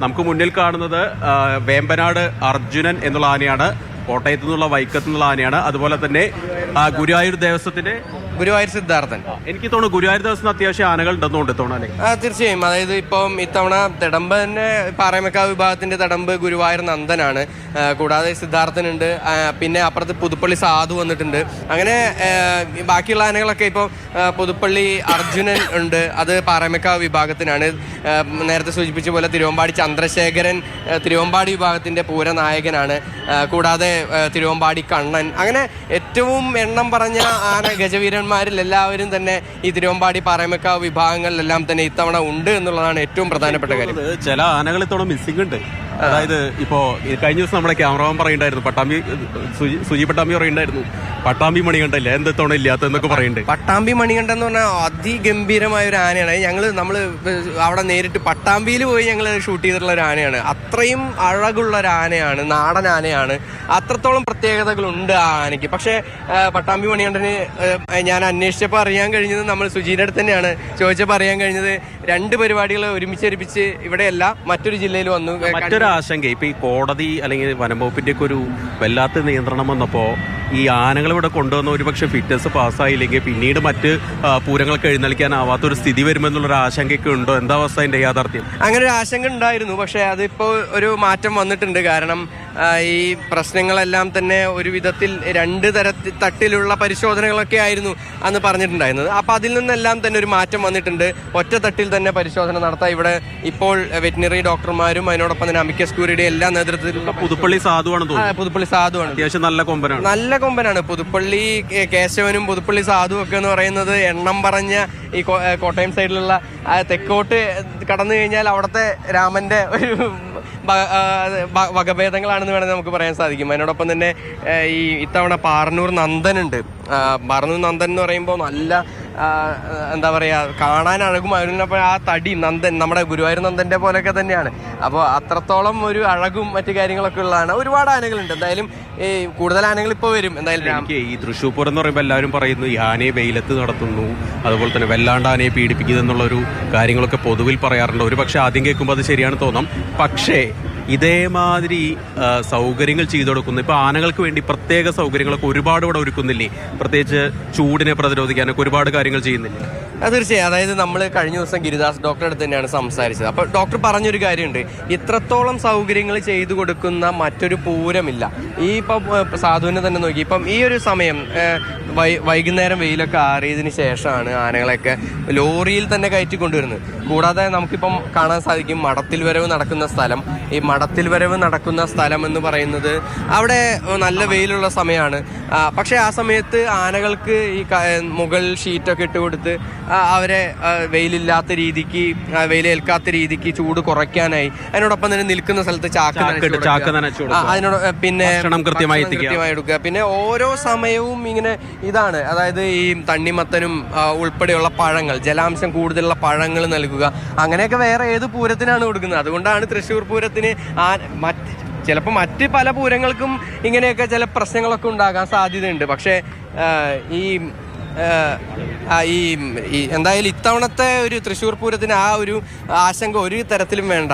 നമുക്ക് മുന്നിൽ കാണുന്നത് വേമ്പനാട് അർജുനൻ എന്നുള്ള ആനയാണ്, കോട്ടയത്തു നിന്നുള്ള വൈക്കത്തു നിന്നുള്ള ആനയാണ്. അതുപോലെ തന്നെ ഗുരുവായൂർ ദേവസ്വത്തിന്റെ ഗുരുവായൂർ സിദ്ധാർത്ഥൻ. എനിക്ക് തോന്നുന്നു ഗുരുവായൂർ ദേവസ്വം അത്യാവശ്യം ആനകൾ ഉണ്ടെന്നുണ്ട് തോന്നാനേ. തീർച്ചയായും. അതായത് ഇപ്പം ഇത്തവണ തിടമ്പ് തന്നെ പാറമേക്കാവ് വിഭാഗത്തിന്റെ തിടമ്പ് ഗുരുവായൂർ നന്ദനാണ്. കൂടാതെ സിദ്ധാർത്ഥനുണ്ട്. പിന്നെ അപ്പുറത്ത് പുതുപ്പള്ളി സാധു വന്നിട്ടുണ്ട്. അങ്ങനെ ബാക്കിയുള്ള ആനകളൊക്കെ ഇപ്പോൾ പുതുപ്പള്ളി അർജുനൻ ഉണ്ട്, അത് പാറമേക്കാവ് വിഭാഗത്തിനാണ്. നേരത്തെ സൂചിപ്പിച്ച പോലെ തിരുവമ്പാടി ചന്ദ്രശേഖരൻ തിരുവമ്പാടി വിഭാഗത്തിന്റെ പൂരനായകനാണ്. കൂടാതെ തിരുവമ്പാടി കണ്ണൻ, അങ്ങനെ ഏറ്റവും എണ്ണം പറഞ്ഞ ആന ഗജവീരന്മാരിൽ എല്ലാവരും തന്നെ ഈ തിരുവമ്പാടി പാറമേക്കാവ് വിഭാഗങ്ങളിലെല്ലാം തന്നെ ഇത്തവണ ഉണ്ട് എന്നുള്ളതാണ് ഏറ്റവും പ്രധാനപ്പെട്ട കാര്യം. ചില ആനകൾ ഇത്തവണ മിസ്സിംഗ് ഉണ്ട്. അതായത് ഇപ്പോ കഴിഞ്ഞ ദിവസം നമ്മുടെ ക്യാമറമാൻ പറയുണ്ടായിരുന്നു, സുജി പട്ടാമ്പി പറയുണ്ടായിരുന്നു, പട്ടാമ്പി മണികണ്ഠല്ലേ എന്ത് തവണ ഇല്ലാത്തെന്നൊക്കെ പറയുന്നുണ്ട്. പട്ടാമ്പി മണികണ്ഠൻ എന്ന് പറഞ്ഞാൽ അതിഗംഭീരമായ ഒരു ആനയാണ്. നമ്മൾ അവിടെ നേരിട്ട് പട്ടാമ്പിയിൽ പോയി ഞങ്ങൾ ഷൂട്ട് ചെയ്തിട്ടുള്ള ഒരു ആനയാണ്. അത്രയും അഴകുള്ള ഒരു ആനയാണ്, നാടൻ ആനയാണ്. അത്രത്തോളം പ്രത്യേകതകളുണ്ട് ആ ആനയ്ക്ക്. പക്ഷേ പട്ടാമ്പി മണികണ്ഠന് ഞാൻ അന്വേഷിച്ചപ്പോൾ അറിയാൻ കഴിഞ്ഞത്, നമ്മൾ സുജീയുടെ അടുത്ത് തന്നെയാണ് ചോദിച്ചപ്പോൾ അറിയാൻ കഴിഞ്ഞത്, 2 പരിപാടികൾ ഒരുമിച്ചരിപ്പിച്ച് ഇവിടെയല്ല മറ്റൊരു ജില്ലയിൽ വന്നു. മറ്റൊരു ആശങ്ക, ഇപ്പൊ ഈ കോടതി അല്ലെങ്കിൽ വനംവകുപ്പിന്റെ ഒക്കെ ഒരു വല്ലാത്ത നിയന്ത്രണം വന്നപ്പോ ഈ ആനകൾ ഇവിടെ കൊണ്ടുവന്ന ഒരുപക്ഷെ ഫിറ്റ്നസ് പാസ്സായില്ലെങ്കിൽ പിന്നീട് മറ്റ് പൂരങ്ങൾക്ക് എഴുന്നള്ളിക്കാനാവാത്തൊരു സ്ഥിതി വരുമെന്നുള്ളൊരു ആശങ്കയൊക്കെ ഉണ്ടോ? എന്താ അവസ്ഥ, അതിന്റെ യാഥാർത്ഥ്യം? അങ്ങനെ ഒരു ആശങ്ക ഉണ്ടായിരുന്നു. പക്ഷെ അതിപ്പോൾ ഒരു മാറ്റം വന്നിട്ടുണ്ട്. കാരണം ഈ പ്രശ്നങ്ങളെല്ലാം തന്നെ ഒരു വിധത്തിൽ 2 തട്ടിലുള്ള പരിശോധനകളൊക്കെ ആയിരുന്നു അന്ന് പറഞ്ഞിട്ടുണ്ടായിരുന്നത്. അപ്പം അതിൽ നിന്നെല്ലാം തന്നെ ഒരു മാറ്റം വന്നിട്ടുണ്ട്. ഒറ്റ തട്ടിൽ തന്നെ പരിശോധന നടത്താം. ഇവിടെ ഇപ്പോൾ വെറ്റിനറി ഡോക്ടർമാരും അതിനോടൊപ്പം തന്നെ അമിക്കസ് ക്യൂറിയുടെ എല്ലാ നേതൃത്വത്തിലുള്ള പുതുപ്പള്ളി സാധുവാണ്. പുതുപ്പള്ളി സാധുവാണ്, അത്യാവശ്യം നല്ല കൊമ്പനാണ്, നല്ല കൊമ്പനാണ്. പുതുപ്പള്ളി കേശവനും പുതുപ്പള്ളി സാധുവും ഒക്കെ എന്ന് പറയുന്നത് എണ്ണം പറഞ്ഞ ഈ കോട്ടയം സൈഡിലുള്ള തെക്കോട്ട് കടന്നു കഴിഞ്ഞാൽ അവിടുത്തെ രാമന്റെ ഒരു വകഭേദങ്ങളാണെന്ന് വേണമെങ്കിൽ നമുക്ക് പറയാൻ സാധിക്കും. അതിനോടൊപ്പം തന്നെ ഈ ഇത്തവണ പാറന്നൂർ നന്ദനുണ്ട്. പാറന്നൂർ നന്ദൻ എന്ന് പറയുമ്പോൾ നല്ല എന്താ പറയുക, കാണാൻ അഴകും. അതിനൊപ്പം ആ തടി നന്ദൻ നമ്മുടെ ഗുരുവായൂർ നന്ദന്റെ പോലെയൊക്കെ തന്നെയാണ്. അപ്പോൾ അത്രത്തോളം ഒരു അഴകും മറ്റു കാര്യങ്ങളൊക്കെ ഉള്ളതാണ്. ഒരുപാട് ആനകളുണ്ട്. എന്തായാലും ഈ കൂടുതൽ ആനകൾ ഇപ്പോൾ വരും. എന്തായാലും ഈ തൃശ്ശൂർ പൂരം എന്ന് പറയുമ്പോൾ എല്ലാവരും പറയുന്നു ഈ ആനയെ വെയിലത്ത് നടത്തുന്നു, അതുപോലെ തന്നെ വല്ലാണ്ട് ആനയെ പീഡിപ്പിക്കുന്നു എന്നുള്ളൊരു കാര്യങ്ങളൊക്കെ പൊതുവിൽ പറയാറുണ്ട്. ഒരു പക്ഷെ ആദ്യം കേൾക്കുമ്പോൾ അത് ശരിയാണ് തോന്നാം. പക്ഷേ ഇതേമാതിരി സൗകര്യങ്ങൾ ചെയ്തു കൊടുക്കുന്നു. ഇപ്പോൾ ആനകൾക്ക് വേണ്ടി പ്രത്യേക സൗകര്യങ്ങളൊക്കെ ഒരുപാട് ഇവിടെ ഒരുക്കുന്നില്ലേ? പ്രത്യേകിച്ച് ചൂടിനെ പ്രതിരോധിക്കാനൊക്കെ ഒരുപാട് കാര്യങ്ങൾ ചെയ്യുന്നില്ലേ? തീർച്ചയായും. അതായത് നമ്മൾ കഴിഞ്ഞ ദിവസം ഗിരിദാസ് ഡോക്ടറുടെ അടുത്ത് തന്നെയാണ് സംസാരിച്ചത്. അപ്പോൾ ഡോക്ടർ പറഞ്ഞൊരു കാര്യമുണ്ട്, ഇത്രത്തോളം സൗകര്യങ്ങൾ ചെയ്തു കൊടുക്കുന്ന മറ്റൊരു പൂരമില്ല. ഈ ഇപ്പം സാധുവിനെ തന്നെ നോക്കി, ഇപ്പം ഈ ഒരു സമയം വൈകുന്നേരം വെയിലൊക്കെ ആറിയതിന് ശേഷമാണ് ആനകളെയൊക്കെ ലോറിയിൽ തന്നെ കയറ്റി കൊണ്ടുവരുന്നത്. കൂടാതെ നമുക്കിപ്പം കാണാൻ സാധിക്കും മടത്തിൽ വരവ് നടക്കുന്ന സ്ഥലം. ഈ മടത്തിൽ വരവ് നടക്കുന്ന സ്ഥലം എന്ന് പറയുന്നത് അവിടെ നല്ല വെയിലുള്ള സമയമാണ്. പക്ഷേ ആ സമയത്ത് ആനകൾക്ക് ഈ മുകൾ ഷീറ്റൊക്കെ ഇട്ട് കൊടുത്ത് അവരെ വെയിലില്ലാത്ത രീതിക്ക്, വെയിലേൽക്കാത്ത രീതിക്ക് ചൂട് കുറയ്ക്കാനായി അതിനോടൊപ്പം തന്നെ നിൽക്കുന്ന സ്ഥലത്ത് ചാക്ക് അതിനോട് പിന്നെ കൃത്യമായി എടുക്കുക. പിന്നെ ഓരോ സമയവും ഇങ്ങനെ ഇതാണ്, അതായത് ഈ തണ്ണിമത്തനും ഉൾപ്പെടെയുള്ള പഴങ്ങൾ, ജലാംശം കൂടുതലുള്ള പഴങ്ങൾ നൽകുക. അങ്ങനെയൊക്കെ വേറെ ഏത് പൂരത്തിനാണ് കൊടുക്കുന്നത്? അതുകൊണ്ടാണ് തൃശ്ശൂർ പൂരത്തിന് ചിലപ്പോൾ മറ്റ് പല പൂരങ്ങൾക്കും ഇങ്ങനെയൊക്കെ ചില പ്രശ്നങ്ങളൊക്കെ ഉണ്ടാകാൻ സാധ്യതയുണ്ട്. പക്ഷേ എന്തായാലും ഇത്തവണത്തെ ഒരു തൃശ്ശൂർ പൂരത്തിന് ആ ഒരു ആശങ്ക ഒരു തരത്തിലും വേണ്ട.